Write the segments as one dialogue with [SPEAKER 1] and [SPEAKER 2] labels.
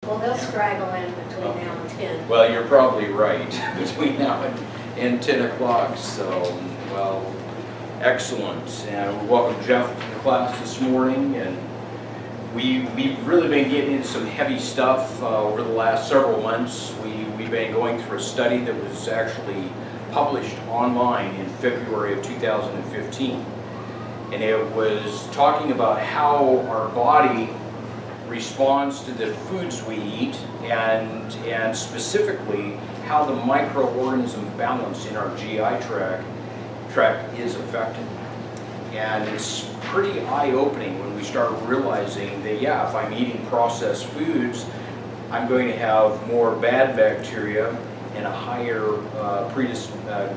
[SPEAKER 1] Well, they'll straggle in between now and 10.
[SPEAKER 2] Well, you're probably right, between now and 10 o'clock, so, well, excellent. And welcome Jeff to the class this morning, and we've really been getting into some heavy stuff over the last several months. We've been going through a study that was actually published online in February of 2015. And it was talking about how our body responds to the foods we eat, and specifically how the microorganism balance in our GI tract is affected. And it's pretty eye-opening when we start realizing that, yeah, if I'm eating processed foods, I'm going to have more bad bacteria and a higher,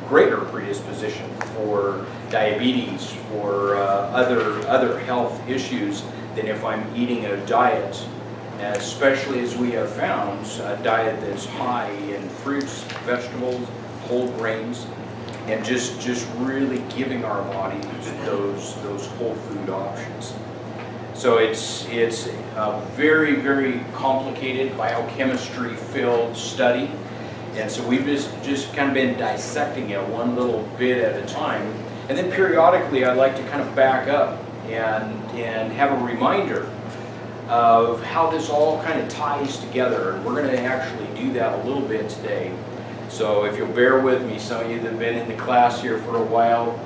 [SPEAKER 2] greater predisposition for diabetes, for other health issues than if I'm eating a diet, especially as we have found, a diet that's high in fruits, vegetables, whole grains, and just really giving our body those whole food options. So it's a very, very complicated biochemistry filled study. And so we've just kind of been dissecting it one little bit at a time. And then periodically I'd like to kind of back up and have a reminder of how this all kind of ties together. And we're going to actually do that a little bit today. So if you'll bear with me, some of you that have been in the class here for a while,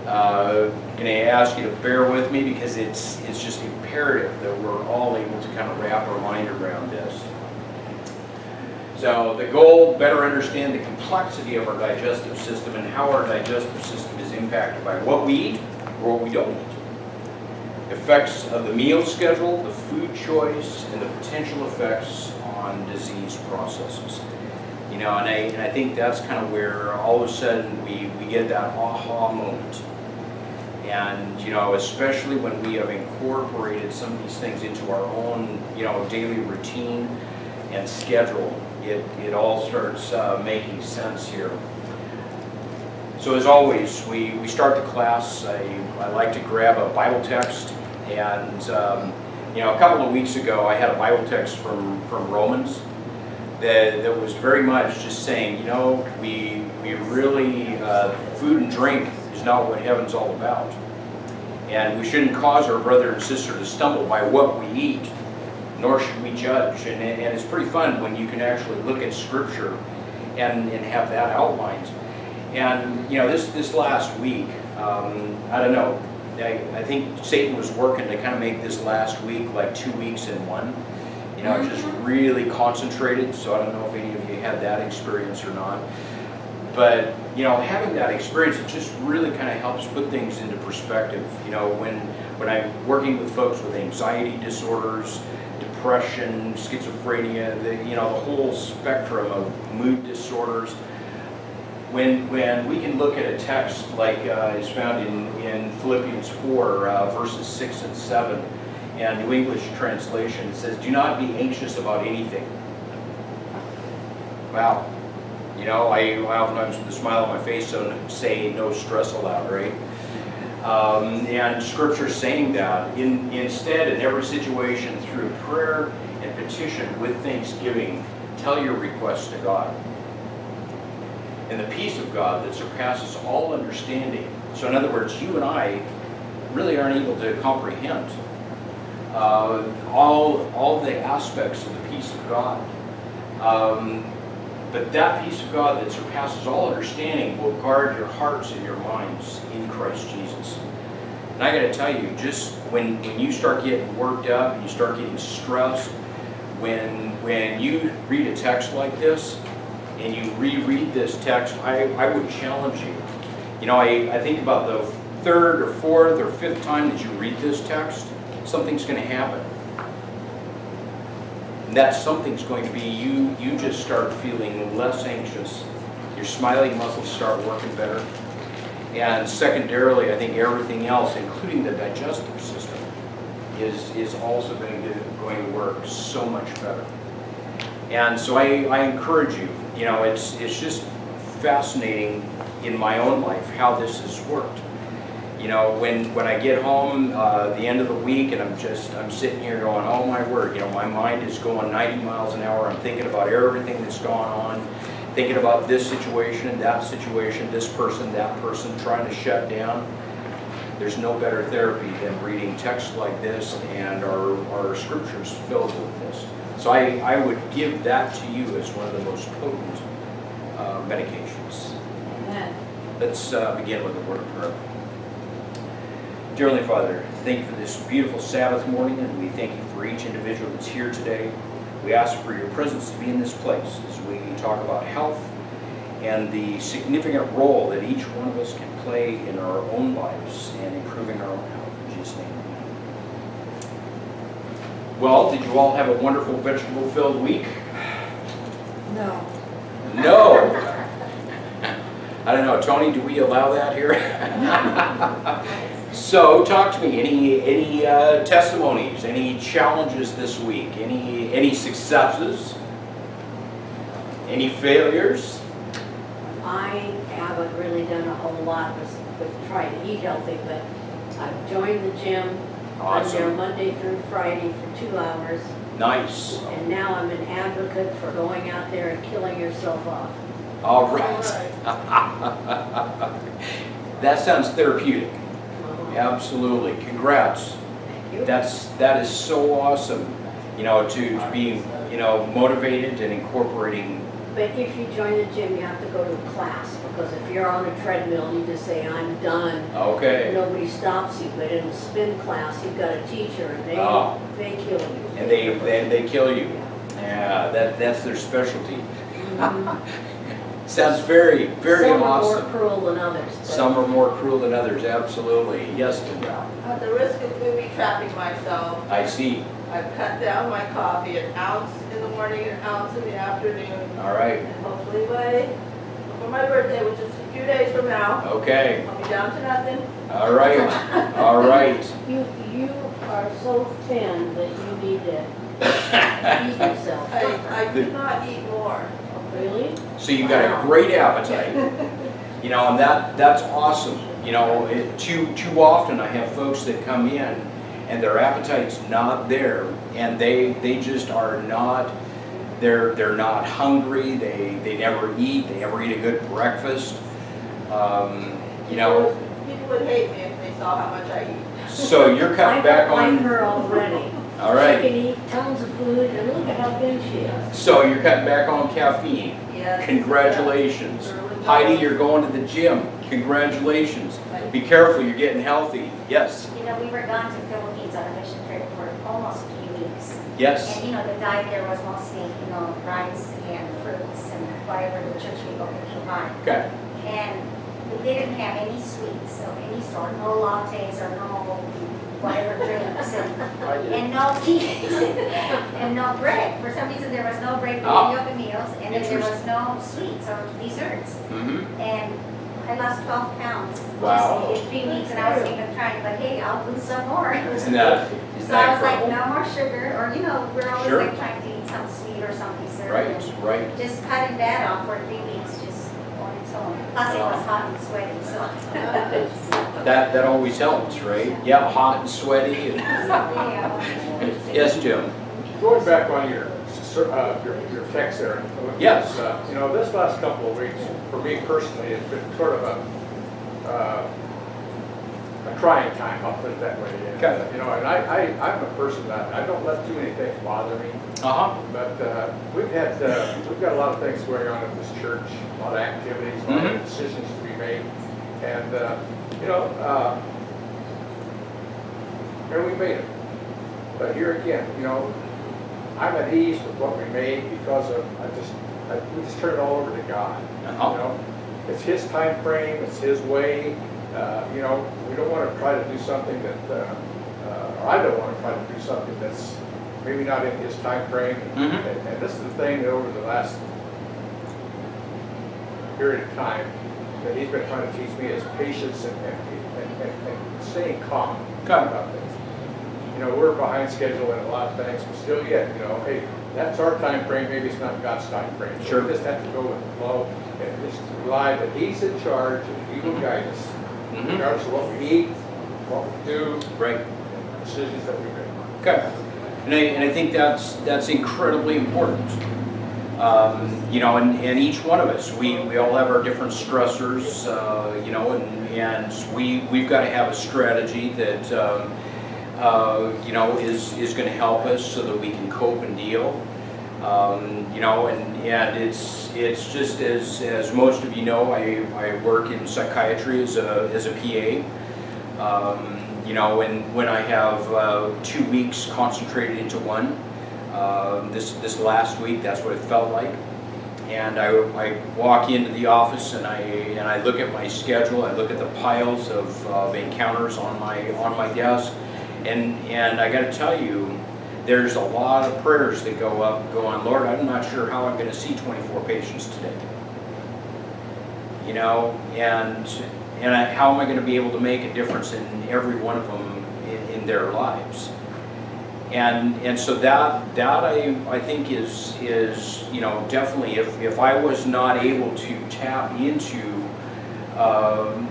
[SPEAKER 2] I'm going to ask you to bear with me because it's just imperative that we're all able to kind of wrap our mind around this. So the goal, better understand the complexity of our digestive system and how our digestive system is impacted by what we eat or what we don't eat. Effects of the meal schedule, the food choice, and the potential effects on disease processes. You know, and I think that's kind of where all of a sudden we get that aha moment. And, you know, especially when we have incorporated some of these things into our own, you know, daily routine and schedule, it all starts making sense here. So as always, we start the class, I like to grab a Bible text, and you know, a couple of weeks ago I had a Bible text from Romans that was very much just saying, you know, we really, food and drink is not what heaven's all about. And we shouldn't cause our brother and sister to stumble by what we eat, nor should we judge. And it's pretty fun when you can actually look at Scripture and have that outlined. And, you know, this last week, I don't know, I think Satan was working to kind of make this last week like 2 weeks in one. You know, just really concentrated, so I don't know if any of you had that experience or not. But, you know, having that experience, it just really kind of helps put things into perspective. You know, when I'm working with folks with anxiety disorders, depression, schizophrenia, the whole spectrum of mood disorders, when we can look at a text like is found in Philippians 4, verses 6 and 7, and New English translation, it says, "Do not be anxious about anything." Wow. You know, I oftentimes with a smile on my face say no stress allowed, right? And Scripture's saying that. Instead, in every situation, through prayer and petition with thanksgiving, tell your requests to God. And the peace of God that surpasses all understanding. So in other words, you and I really aren't able to comprehend all the aspects of the peace of God. But that peace of God that surpasses all understanding will guard your hearts and your minds in Christ Jesus. And I got to tell you, just when you start getting worked up and you start getting stressed, when you read a text like this and you reread this text, I would challenge you. You know, I think about the third or fourth or fifth time that you read this text, something's going to happen. And that something's going to be you just start feeling less anxious. Your smiling muscles start working better. And secondarily, I think everything else, including the digestive system, is also going to work so much better. And so I encourage you, you know, it's just fascinating in my own life how this has worked. You know, when I get home the end of the week and I'm sitting here going, oh my word, you know, my mind is going 90 miles an hour. I'm thinking about everything that's gone on, thinking about this situation, this person, that person, trying to shut down. There's no better therapy than reading texts like this and our scriptures filled with this. So I would give that to you as one of the most potent medications.
[SPEAKER 1] Amen.
[SPEAKER 2] Let's begin with a word of prayer. Dear Heavenly Father, thank you for this beautiful Sabbath morning, and we thank you for each individual that's here today. We ask for your presence to be in this place as we talk about health and the significant role that each one of us can play in our own lives and improving our own health. In Jesus' name, amen. Well, did you all have a wonderful vegetable-filled week?
[SPEAKER 1] No.
[SPEAKER 2] No. I don't know, Tony, do we allow that here? So, talk to me. Any testimonies? Any challenges this week? Any successes? Any failures?
[SPEAKER 1] I haven't really done a whole lot with trying to eat healthy, but I've joined the gym.
[SPEAKER 2] Awesome.
[SPEAKER 1] I'm there Monday through Friday for 2 hours.
[SPEAKER 2] Nice.
[SPEAKER 1] And now I'm an advocate for going out there and killing yourself off.
[SPEAKER 2] All right. That sounds therapeutic. Absolutely. Congrats.
[SPEAKER 1] Thank you.
[SPEAKER 2] That is so awesome. You know, to be, you know, motivated and incorporating.
[SPEAKER 1] But if you join the gym, you have to go to a class, because if you're on a treadmill, you just say, I'm done.
[SPEAKER 2] Okay.
[SPEAKER 1] Nobody stops you. But in a spin class, you've got a teacher, and they kill you.
[SPEAKER 2] And they kill you. Yeah, that's their specialty. Sounds very, very
[SPEAKER 1] Some
[SPEAKER 2] awesome.
[SPEAKER 1] Some are more cruel than others.
[SPEAKER 2] Some are more cruel than others, absolutely. Yes, Danielle.
[SPEAKER 3] At the risk of booby-trapping myself,
[SPEAKER 2] I see.
[SPEAKER 3] I've cut down my coffee an ounce in the morning, an ounce in the afternoon.
[SPEAKER 2] All right.
[SPEAKER 3] And hopefully before my birthday, which is a few days from now,
[SPEAKER 2] Okay.
[SPEAKER 3] I'll be down to nothing.
[SPEAKER 2] All right. All right.
[SPEAKER 1] You are so thin that you need to feed yourself.
[SPEAKER 3] I could not eat more.
[SPEAKER 1] Really?
[SPEAKER 2] So you've got a great appetite. You know, and that's awesome. You know, too often I have folks that come in and their appetite's not there, and they just are not, they're not hungry, they never eat a good breakfast. You know.
[SPEAKER 3] People would hate me if they saw how much I eat.
[SPEAKER 2] So you're cutting back
[SPEAKER 1] I
[SPEAKER 2] on.
[SPEAKER 1] like her already.
[SPEAKER 2] All right.
[SPEAKER 1] She can eat tons of food, and look at how thin she is.
[SPEAKER 2] So you're cutting back on caffeine.
[SPEAKER 3] Yes.
[SPEAKER 2] Congratulations.
[SPEAKER 3] Yes.
[SPEAKER 2] Heidi, you're going to the gym. Congratulations. Be careful, you're getting healthy. Yes.
[SPEAKER 4] You know, we were gone to the Philippines on a mission trip for almost 3 weeks.
[SPEAKER 2] Yes.
[SPEAKER 4] And, you know, the diet there was mostly, you know, rice and fruits and whatever the church people could provide.
[SPEAKER 2] Okay.
[SPEAKER 4] And we didn't have any sweets of any sort, no lattes or no whatever drinks, and no teas, and no bread. For some reason, there was no bread with any of the meals, and then there was no sweets or desserts.
[SPEAKER 2] Mm-hmm.
[SPEAKER 4] And I lost 12 pounds
[SPEAKER 2] Wow.
[SPEAKER 4] just in 3 weeks, and I was even trying, but hey, I'll lose some more.
[SPEAKER 2] Isn't that
[SPEAKER 4] So I was like,
[SPEAKER 2] incredible?
[SPEAKER 4] no more sugar, or you know, we're always
[SPEAKER 2] Sure.
[SPEAKER 4] like trying to eat some sweet or some dessert.
[SPEAKER 2] Right,
[SPEAKER 4] and
[SPEAKER 2] right.
[SPEAKER 4] Just cutting that off for 3 weeks, just on its own. Plus it was hot and sweaty, so.
[SPEAKER 2] That always helps, right? Yeah, hot and sweaty. And yes, Jim.
[SPEAKER 5] Going back on your text there.
[SPEAKER 2] Yes.
[SPEAKER 5] You know, this last couple of weeks, for me personally, it's been sort of a trying time, I'll put it that way. And,
[SPEAKER 2] Okay.
[SPEAKER 5] you know, and I'm a person that I don't let too many things bother me.
[SPEAKER 2] Uh-huh.
[SPEAKER 5] But we've got a lot of things going on at this church, a lot of activities, a lot of decisions to be made. And, you know, and we made it. But here again, you know, I'm at ease with what we made because of, we just turn it all over to God.
[SPEAKER 2] Uh-huh.
[SPEAKER 5] You know, it's His time frame, it's His way. You know, we don't want to try to do something that, or I don't want to try to do something that's maybe not in His time frame. And this is the thing that over the last period of time that He's been trying to teach me is patience and staying calm about things. You know, we're behind schedule in a lot of things, but still yet, you know, hey, that's our time frame, maybe it's not God's time frame. So
[SPEAKER 2] Sure.
[SPEAKER 5] we just have to go with the flow and just rely that He's in charge and He will guide us. regardless of what we eat, what we do,
[SPEAKER 2] Right.
[SPEAKER 5] decisions that we make.
[SPEAKER 2] Okay. And I think that's incredibly important. You know, and each one of us, we all have our different stressors, you know, and we've got to have a strategy that, you know, is going to help us so that we can cope and deal. You know, and it's just as most of you know, I work in psychiatry as a PA. You know, when I have 2 weeks concentrated into one, this last week, that's what it felt like. And I walk into the office and I look at my schedule. I look at the piles of encounters on my desk, and I got to tell you, there's a lot of prayers that go up, going, Lord, I'm not sure how I'm going to see 24 patients today. You know, and how am I going to be able to make a difference in every one of them in their lives? And so that I think is you know, definitely, if I was not able to tap into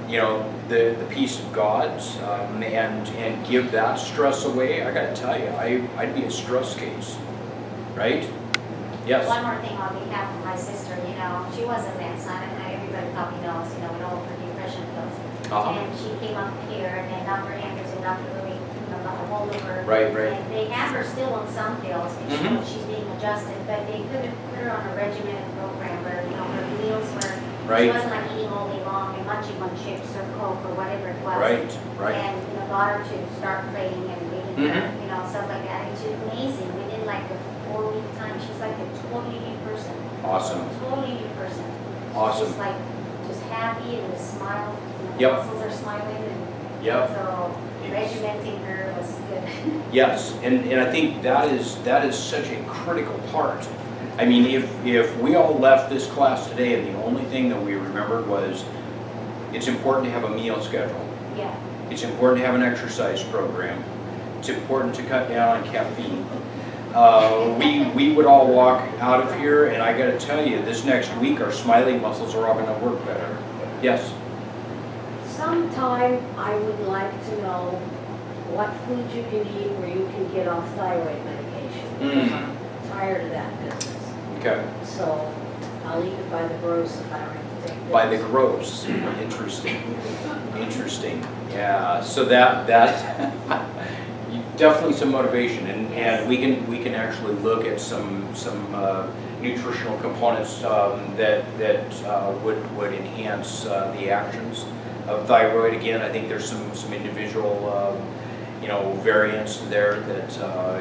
[SPEAKER 2] you know, the peace of God and give that stress away, I got to tell you, I'd be a stress case, right? Yes.
[SPEAKER 4] One more thing on behalf of my sister, you know, she was a med son, and everybody probably knows, you know, we know her depression pills. And she came up here, and then Dr. Anderson, Dr. Louis, you know, got a hold of her.
[SPEAKER 2] Right.
[SPEAKER 4] And they have her still on some pills, because she's being adjusted, but they couldn't put her on a regimented program where, you know, her meals were, she wasn't like eating all day long and munching on chips or Coke or whatever it was.
[SPEAKER 2] Right.
[SPEAKER 4] And, you know, got her to start praying and reading her, you know, stuff like that. It's just amazing. Within like a 4-week time, she's like a totally new person.
[SPEAKER 2] Awesome.
[SPEAKER 4] Totally new person.
[SPEAKER 2] Awesome.
[SPEAKER 4] She's just like, just happy and a smile. You know,
[SPEAKER 2] Yep.
[SPEAKER 4] muscles are smiling, and
[SPEAKER 2] Yep.
[SPEAKER 4] so regimenting her was good.
[SPEAKER 2] Yes, and I think that is such a critical part. I mean, if we all left this class today and the only thing that we remembered was it's important to have a meal schedule.
[SPEAKER 4] Yeah.
[SPEAKER 2] It's important to have an exercise program. It's important to cut down on caffeine. We would all walk out of here, and I got to tell you, this next week our smiling muscles are all going to work better. Yes.
[SPEAKER 1] Sometime I would like to know what food you can eat where you can get off thyroid medication. I'm tired of that business.
[SPEAKER 2] Okay.
[SPEAKER 1] So I'll eat it by the gross if I don't have to take pills.
[SPEAKER 2] By the gross. Interesting. Yeah. So that definitely some motivation, and we can actually look at some nutritional components that would enhance the actions of thyroid. Again, I think there's some individual you know, variants there that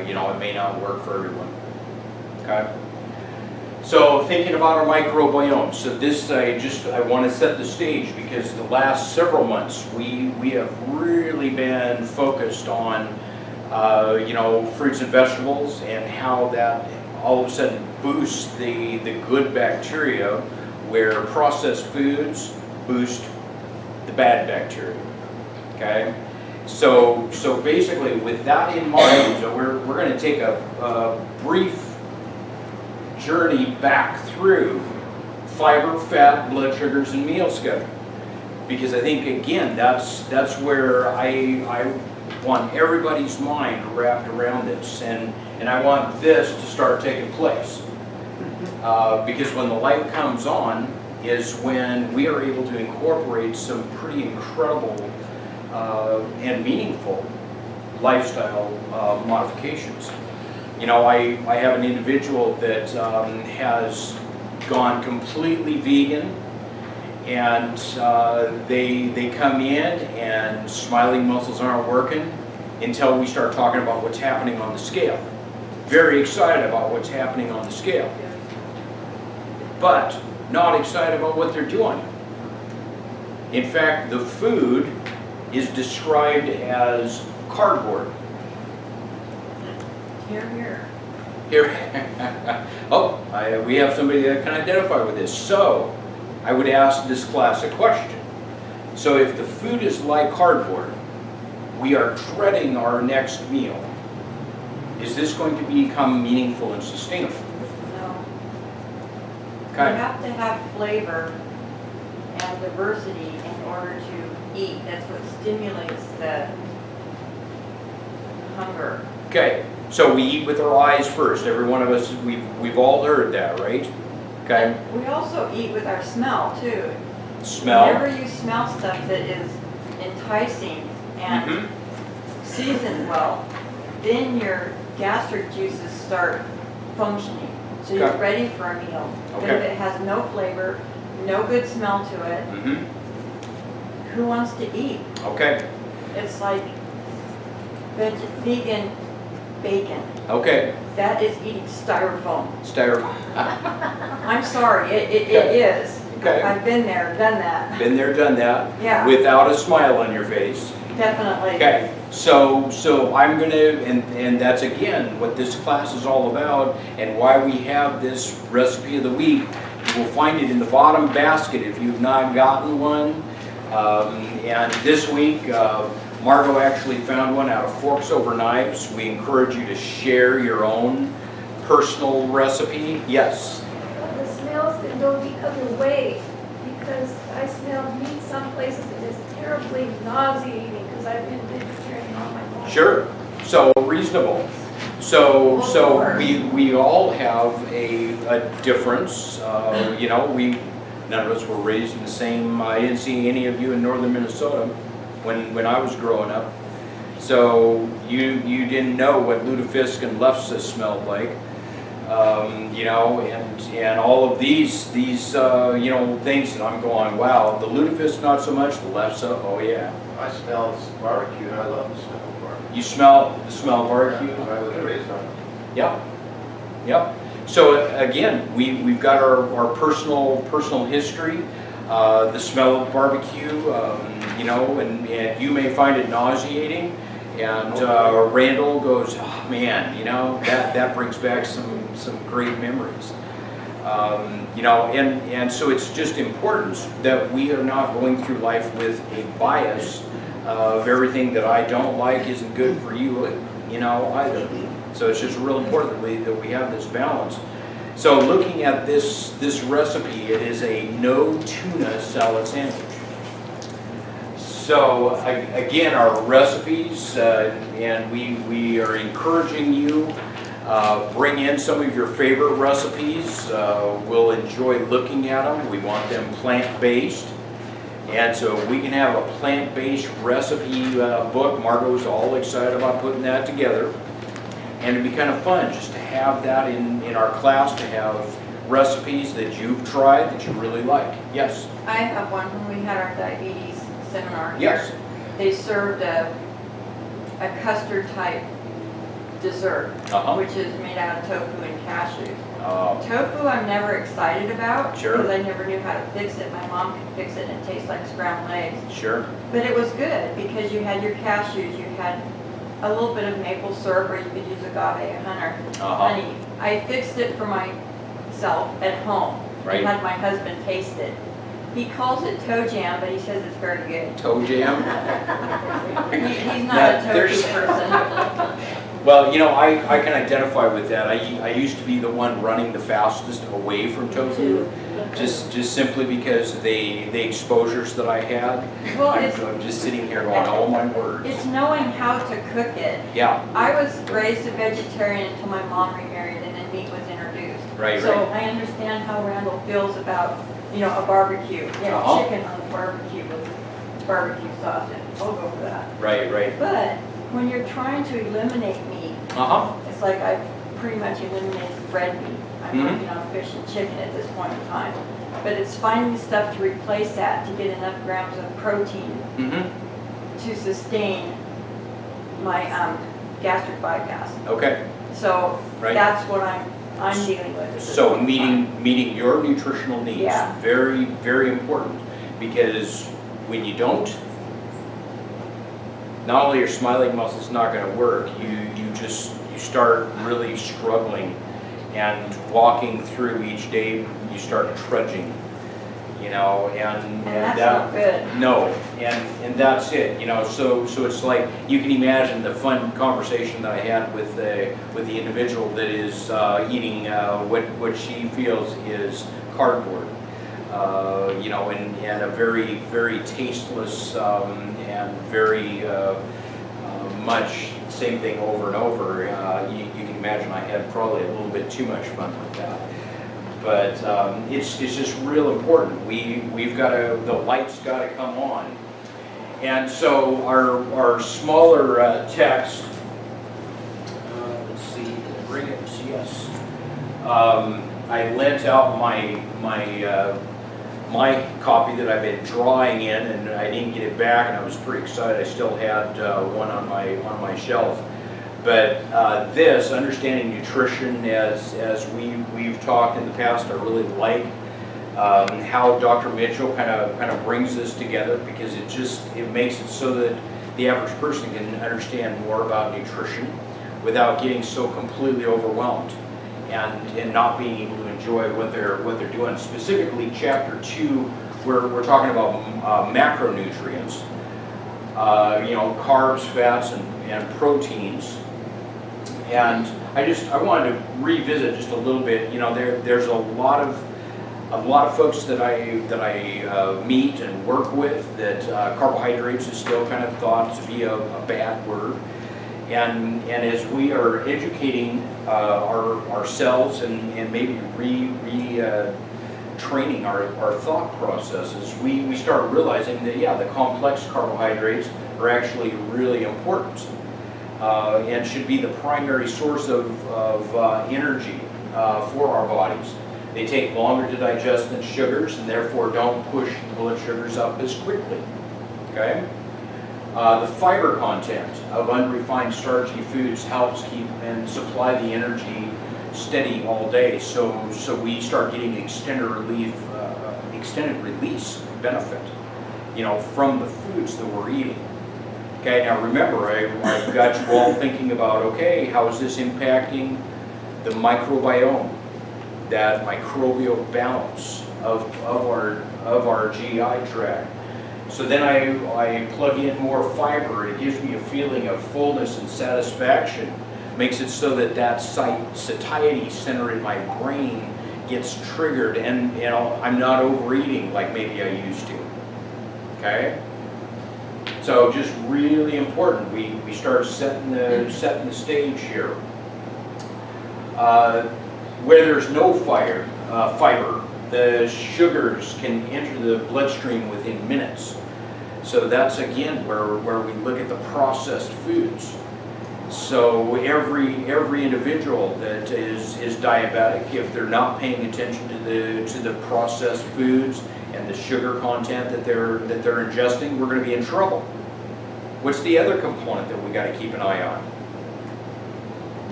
[SPEAKER 2] you know, it may not work for everyone. Okay. So thinking about our microbiome, so this I want to set the stage because the last several months we have really been focused on you know, fruits and vegetables and how that all of a sudden boosts the good bacteria, where processed foods boost the bad bacteria. Okay, so basically with that in mind, we're going to take a brief journey back through fiber, fat, blood sugars, and meal schedule, because I think again that's where I want everybody's mind wrapped around this, and I want this to start taking place, because when the light comes on is when we are able to incorporate some pretty incredible and meaningful lifestyle modifications. You know, I have an individual that has gone completely vegan, and they come in and smiling muscles aren't working until we start talking about what's happening on the scale. Very excited about what's happening on the scale, but not excited about what they're doing. In fact, the food is described as cardboard.
[SPEAKER 1] Here.
[SPEAKER 2] Oh, we have somebody that can identify with this. So, I would ask this class a question. So if the food is like cardboard, we are dreading our next meal. Is this going to become meaningful and sustainable?
[SPEAKER 6] No.
[SPEAKER 2] Okay.
[SPEAKER 6] You have to have flavor and diversity in order to eat. That's what stimulates the hunger.
[SPEAKER 2] Okay, so we eat with our eyes first. Every one of us, we've all heard that, right? Okay,
[SPEAKER 6] We also eat with our smell too.
[SPEAKER 2] smell.
[SPEAKER 6] Whenever you smell stuff that is enticing and
[SPEAKER 2] Mhm.
[SPEAKER 6] seasoned well, then your gastric juices start functioning. So you're
[SPEAKER 2] Okay.
[SPEAKER 6] ready for a meal. But if
[SPEAKER 2] Okay.
[SPEAKER 6] it has no flavor, no good smell to it,
[SPEAKER 2] Mhm.
[SPEAKER 6] who wants to eat?
[SPEAKER 2] Okay,
[SPEAKER 6] It's like vegan bacon.
[SPEAKER 2] okay.
[SPEAKER 6] That is eating styrofoam.
[SPEAKER 2] Styrofoam.
[SPEAKER 6] I'm sorry, it
[SPEAKER 2] Okay.
[SPEAKER 6] is.
[SPEAKER 2] Okay.
[SPEAKER 6] I've been there, done that.
[SPEAKER 2] Been there, done that.
[SPEAKER 6] Yeah.
[SPEAKER 2] Without a smile on your face.
[SPEAKER 6] Definitely.
[SPEAKER 2] Okay, so I'm gonna, and that's again what this class is all about, and why we have this recipe of the week. You will find it in the bottom basket if you've not gotten one. And this week, Margot actually found one out of Forks Over Knives. We encourage you to share your own personal recipe. Yes.
[SPEAKER 7] The smells that go the other way, because I smell meat some places and it's terribly nauseating because I've been vegetarian all my life.
[SPEAKER 2] Sure. So reasonable. So we all have a difference. You know, none of us were raised in the same. I didn't see any of you in northern Minnesota when I was growing up. So you didn't know what lutefisk and lefse smelled like. You know, and all of these you know, things that I'm going, wow, the lutefisk not so much, the lefse, oh yeah.
[SPEAKER 8] I smell barbecue, and I love the smell of barbecue.
[SPEAKER 2] You smell the smell of barbecue?
[SPEAKER 8] I was raised on it.
[SPEAKER 2] Yep, yep. So again, we've got our personal history, the smell of barbecue, you know, and you may find it nauseating, and Randall goes, oh man, you know, that brings back some great memories. You know, and so it's just important that we are not going through life with a bias of everything that I don't like isn't good for you, you know, either. So it's just real important that we have this balance. So looking at this recipe, it is a no tuna salad sandwich. So again, our recipes, and we are encouraging you, bring in some of your favorite recipes. We'll enjoy looking at them. We want them plant-based. And so we can have a plant-based recipe book. Margot's all excited about putting that together. And it'd be kind of fun just to have that in our class, to have recipes that you've tried that you really like. Yes?
[SPEAKER 6] I have one when we had our diabetes seminar here.
[SPEAKER 2] Yes.
[SPEAKER 6] They served a custard type dessert, which is made out of tofu and cashews. Tofu I'm never excited about,
[SPEAKER 2] Sure.
[SPEAKER 6] because I never knew how to fix it. My mom could fix it and it tastes like scrambled eggs.
[SPEAKER 2] Sure.
[SPEAKER 6] But it was good because you had your cashews, you had a little bit of maple syrup, or you could use agave honey. I fixed it for myself at home.
[SPEAKER 2] Right.
[SPEAKER 6] And had my husband taste it. He calls it toe jam, but he says it's very good.
[SPEAKER 2] Toe jam?
[SPEAKER 6] He's not
[SPEAKER 2] That-
[SPEAKER 6] a tofu
[SPEAKER 2] there's-
[SPEAKER 6] person.
[SPEAKER 2] Well, you know, I can identify with that. I used to be the one running the fastest away from tofu, just simply because the exposures that I had.
[SPEAKER 6] Well,
[SPEAKER 2] I'm just sitting here going, oh my word.
[SPEAKER 6] it's knowing how to cook it.
[SPEAKER 2] Yeah,
[SPEAKER 6] I was raised a vegetarian until my mom remarried and then meat was introduced.
[SPEAKER 2] right,
[SPEAKER 6] So
[SPEAKER 2] right.
[SPEAKER 6] I understand how Randall feels about, you know, a barbecue. Chicken on a barbecue with barbecue sauce in it. We'll go for that.
[SPEAKER 2] Right, right.
[SPEAKER 6] But when you're trying to eliminate meat, it's like I've pretty much eliminated red meat. I'm working on fish and chicken at this point in time. But it's finding stuff to replace that to get enough grams of protein to sustain my gastric bypass.
[SPEAKER 2] Okay.
[SPEAKER 6] So
[SPEAKER 2] Right.
[SPEAKER 6] that's what I'm dealing with. at this
[SPEAKER 2] So
[SPEAKER 6] point in time.
[SPEAKER 2] meeting your nutritional needs,
[SPEAKER 6] Yeah.
[SPEAKER 2] very, very important, because when you don't, not only your smiling muscles not going to work, you start really struggling, and walking through each day you start trudging, you know, and
[SPEAKER 6] that's
[SPEAKER 2] that,
[SPEAKER 6] not good.
[SPEAKER 2] no, and that's it, you know. So it's like, you can imagine the fun conversation that I had with the individual that is eating what she feels is cardboard. you know, and a very, very tasteless and very much same thing over and over. You can imagine I had probably a little bit too much fun with that. But it's just real important. We've got to, the light's got to come on. And so our smaller text, let's see, did I bring it? Yes. I lent out my copy that I've been drawing in, and I didn't get it back, and I was pretty excited. I still had one on my shelf. But this, understanding nutrition, as we've talked in the past, I really like how Dr. Mitchell kind of brings this together, because it makes it so that the average person can understand more about nutrition without getting so completely overwhelmed and not being able to enjoy what they're doing. Specifically, chapter 2, we're talking about macronutrients, you know, carbs, fats, and proteins. And I wanted to revisit just a little bit. You know, there's a lot of folks that I meet and work with that carbohydrates is still kind of thought to be a bad word. And as we are educating ourselves and maybe training our thought processes, we start realizing that, yeah, the complex carbohydrates are actually really important and should be the primary source of energy for our bodies. They take longer to digest than sugars, and therefore don't push the blood sugars up as quickly. Okay? The fiber content of unrefined starchy foods helps keep and supply the energy steady all day. So we start getting extended release benefit, you know, from the foods that we're eating. Okay, now remember, I've got you all thinking about, okay, how is this impacting the microbiome, that microbial balance of our GI tract. So then I plug in more fiber. It gives me a feeling of fullness and satisfaction. Makes it so that satiety center in my brain gets triggered, and you know, I'm not overeating like maybe I used to. Okay? So just really important. We start setting the stage here. Where there's no fiber, the sugars can enter the bloodstream within minutes. So that's again where we look at the processed foods. So every individual that is diabetic, if they're not paying attention to the processed foods and the sugar content that they're ingesting, we're going to be in trouble. What's the other component that we got to keep an eye on?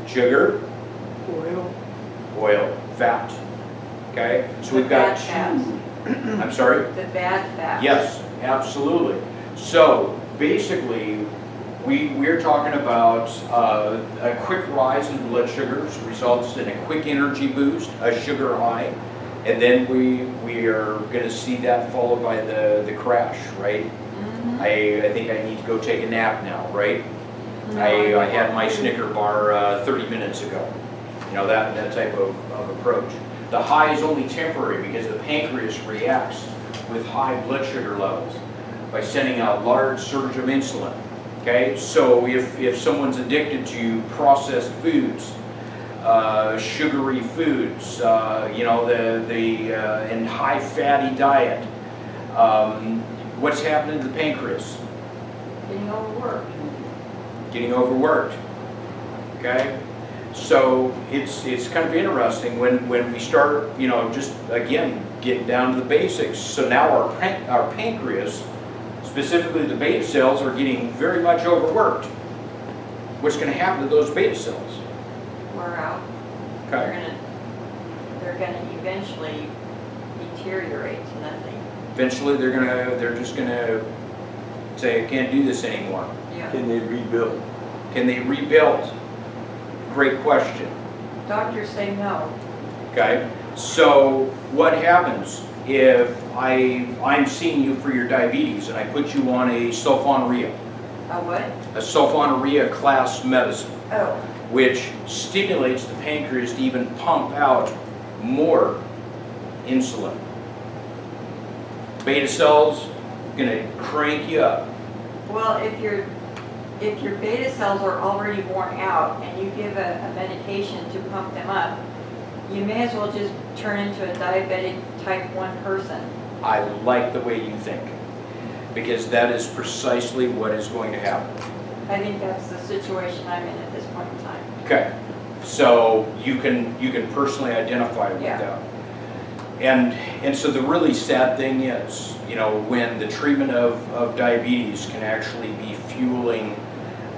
[SPEAKER 2] Sugar, oil, fat. Okay, so we've got two. I'm sorry?
[SPEAKER 6] The bad fat.
[SPEAKER 2] Yes, absolutely. So basically, we're talking about a quick rise in blood sugars results in a quick energy boost, a sugar high, and then we are going to see that followed by the crash, right? Mm-hmm. I think I need to go take a nap now, right? No, I had my Snicker bar 30 minutes ago. You know, that type of approach. The high is only temporary because the pancreas reacts with high blood sugar levels by sending out large surge of insulin. Okay, so if someone's addicted to processed foods, sugary foods, you know, and high fatty diet, what's happening to the pancreas? Getting overworked. Okay. So it's kind of interesting when we start, you know, just again getting down to the basics. So now our pancreas, specifically the beta cells, are getting very much overworked. What's going to happen to those beta cells?
[SPEAKER 6] Wear out.
[SPEAKER 2] Okay.
[SPEAKER 6] They're gonna eventually deteriorate to nothing.
[SPEAKER 2] Eventually they're just gonna say, I can't do this anymore.
[SPEAKER 6] Yeah.
[SPEAKER 8] Can they rebuild?
[SPEAKER 2] Can they rebuild? Great question.
[SPEAKER 6] Doctors say no.
[SPEAKER 2] Okay, so what happens if I'm seeing you for your diabetes and I put you on a sulfonylurea?
[SPEAKER 6] A what?
[SPEAKER 2] A sulfonylurea class medicine,
[SPEAKER 6] Oh.
[SPEAKER 2] which stimulates the pancreas to even pump out more insulin. Beta cells gonna crank you up.
[SPEAKER 6] Well, if your beta cells are already worn out and you give a medication to pump them up, you may as well just turn into a diabetic type 1 person.
[SPEAKER 2] I like the way you think, because that is precisely what is going to happen.
[SPEAKER 6] I think that's the situation I'm in at this point in time.
[SPEAKER 2] Okay, so you can personally identify with
[SPEAKER 6] Yeah.
[SPEAKER 2] that. And so the really sad thing is, you know, when the treatment of diabetes can actually be fueling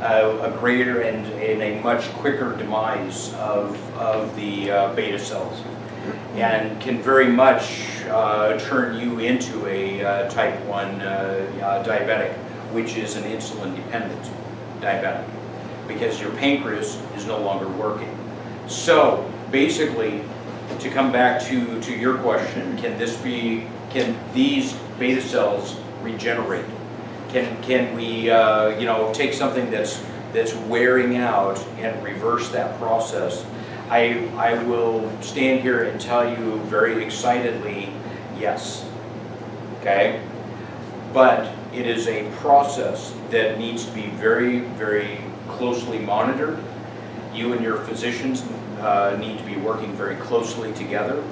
[SPEAKER 2] a greater and a much quicker demise of the beta cells, and can very much turn you into a type 1 diabetic, which is an insulin-dependent diabetic, because your pancreas is no longer working. So basically, to come back to your question, can these beta cells regenerate? Can we take something that's wearing out and reverse that process? I will stand here and tell you very excitedly, yes. Okay? But it is a process that needs to be very, very closely monitored. You and your physicians need to be working very closely together.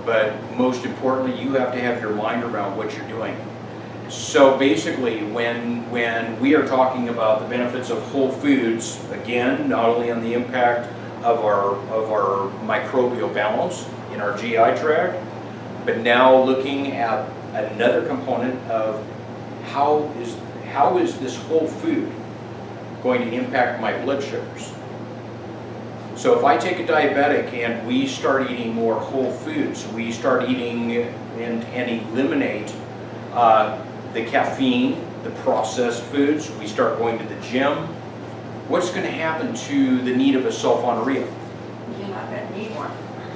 [SPEAKER 2] But most importantly, you have to have your mind around what you're doing. So basically, when we are talking about the benefits of whole foods, again, not only on the impact of our microbial balance in our GI tract, but now looking at another component of how is this whole food going to impact my blood sugars. So if I take a diabetic and we start eating more whole foods, we start eating and eliminate the caffeine, the processed foods, we start going to the gym, what's going to happen to the need of a sulfonylurea?
[SPEAKER 6] You're not going to need one.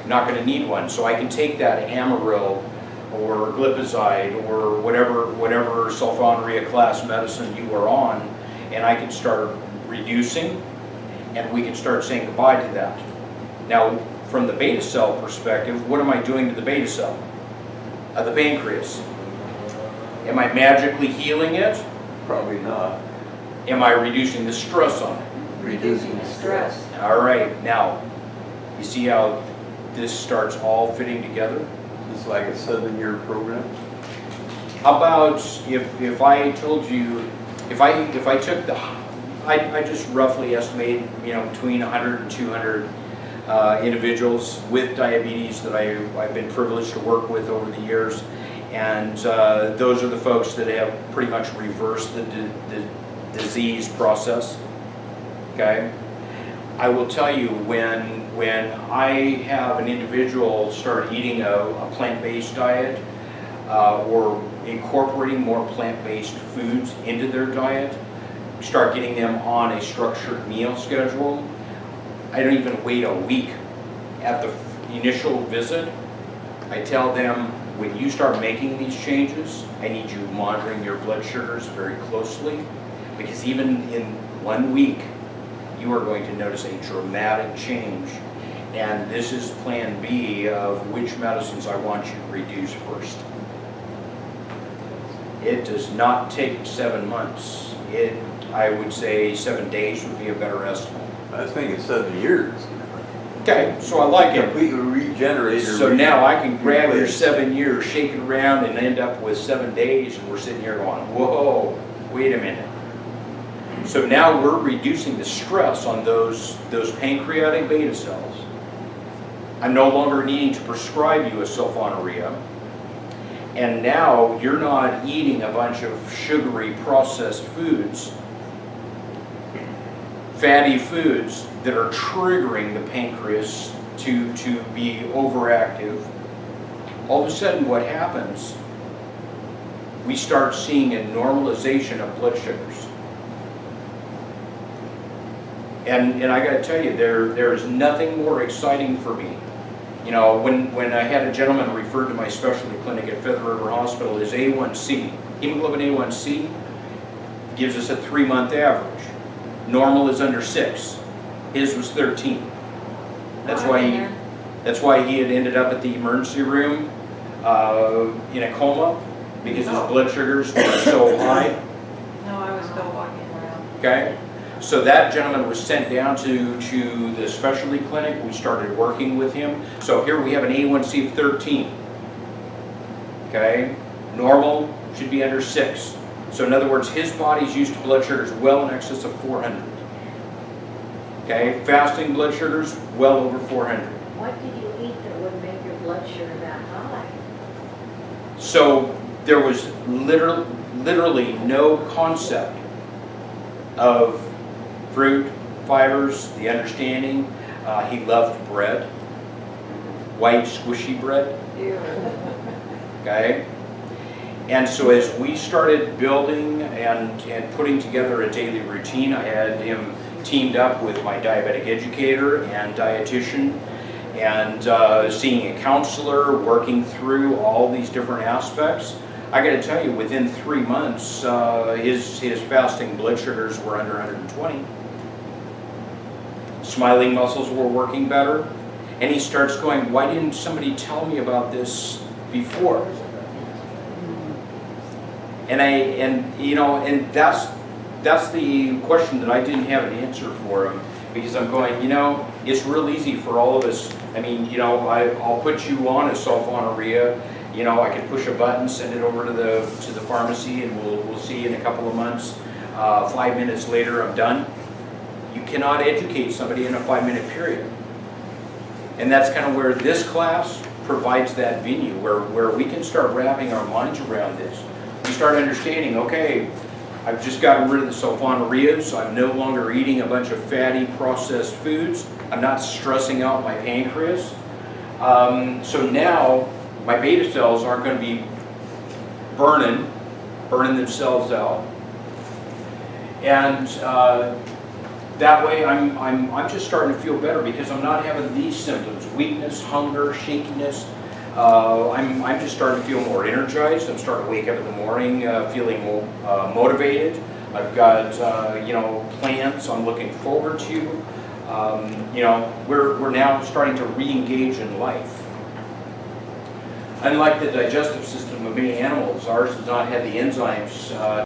[SPEAKER 2] Not going to need one. So I can take that Amaryl or glipizide or whatever sulfonylurea class medicine you are on, and I can start reducing, and we can start saying goodbye to that. Now, from the beta cell perspective, what am I doing to the beta cell? The pancreas. Am I magically healing it?
[SPEAKER 9] Probably not.
[SPEAKER 2] Am I reducing the stress on it?
[SPEAKER 6] Reducing the stress.
[SPEAKER 2] All right, now, you see how this starts all fitting together?
[SPEAKER 9] It's like a 7-year program.
[SPEAKER 2] How about if I told you, if I took I just roughly estimate, between 100 and 200 individuals with diabetes that I've been privileged to work with over the years, and those are the folks that have pretty much reversed the disease process. Okay, I will tell you, when I have an individual start eating a plant-based diet or incorporating more plant-based foods into their diet, start getting them on a structured meal schedule, I don't even wait a week at the initial visit. I tell them, when you start making these changes, I need you monitoring your blood sugars very closely, because even in 1 week, you are going to notice a dramatic change. And this is plan B of which medicines I want you to reduce first. It does not take 7 months. I would say 7 days would be a better estimate.
[SPEAKER 9] I was thinking 7 years.
[SPEAKER 2] Okay, so I like it.
[SPEAKER 9] Completely regenerate.
[SPEAKER 2] So now I can grab your 7 years, shake it around, and end up with 7 days, and we're sitting here going, whoa, wait a minute. So now we're reducing the stress on those pancreatic beta cells. I'm no longer needing to prescribe you a sulfonylurea. And now you're not eating a bunch of sugary processed foods, fatty foods that are triggering the pancreas to be overactive. All of a sudden what happens, we start seeing a normalization of blood sugars. And I got to tell you, there is nothing more exciting for me. When I had a gentleman referred to my specialty clinic at Feather River Hospital, his A1C, hemoglobin A1C, gives us a 3-month average. Normal is under 6. His was 13. That's why he had ended up at the emergency room in a coma, because his blood sugars were so high.
[SPEAKER 6] No, I was still walking around.
[SPEAKER 2] Okay, so that gentleman was sent down to the specialty clinic. We started working with him. So here we have an A1C of 13. Okay, normal should be under 6. So in other words, his body's used to blood sugars well in excess of 400. Okay, fasting blood sugars well over 400.
[SPEAKER 1] What did you eat that would make your blood sugar that high?
[SPEAKER 2] So there was literally no concept of fruit, fibers, the understanding. He loved bread, white squishy bread.
[SPEAKER 6] Ew.
[SPEAKER 2] Okay? And so as we started building and putting together a daily routine, I had him teamed up with my diabetic educator and dietitian, and seeing a counselor, working through all these different aspects. I got to tell you, within 3 months, his fasting blood sugars were under 120. Smiling muscles were working better. And he starts going, why didn't somebody tell me about this before? And that's the question that I didn't have an answer for him, because I'm going, it's real easy for all of us. I mean, I'll put you on a sulfonylurea. I can push a button, send it over to the pharmacy, and we'll see you in a couple of months. 5 minutes later, I'm done. You cannot educate somebody in a 5-minute period. And that's kind of where this class provides that venue, where we can start wrapping our minds around this. We start understanding, okay, I've just gotten rid of the sulfonylureas. I'm no longer eating a bunch of fatty processed foods. I'm not stressing out my pancreas. So now my beta cells aren't going to be burning themselves out. And that way I'm just starting to feel better, because I'm not having these symptoms: weakness, hunger, shakiness. I'm just starting to feel more energized. I'm starting to wake up in the morning feeling more motivated. I've got plans I'm looking forward to. We're now starting to re-engage in life. Unlike the digestive system of many animals, ours does not have the enzymes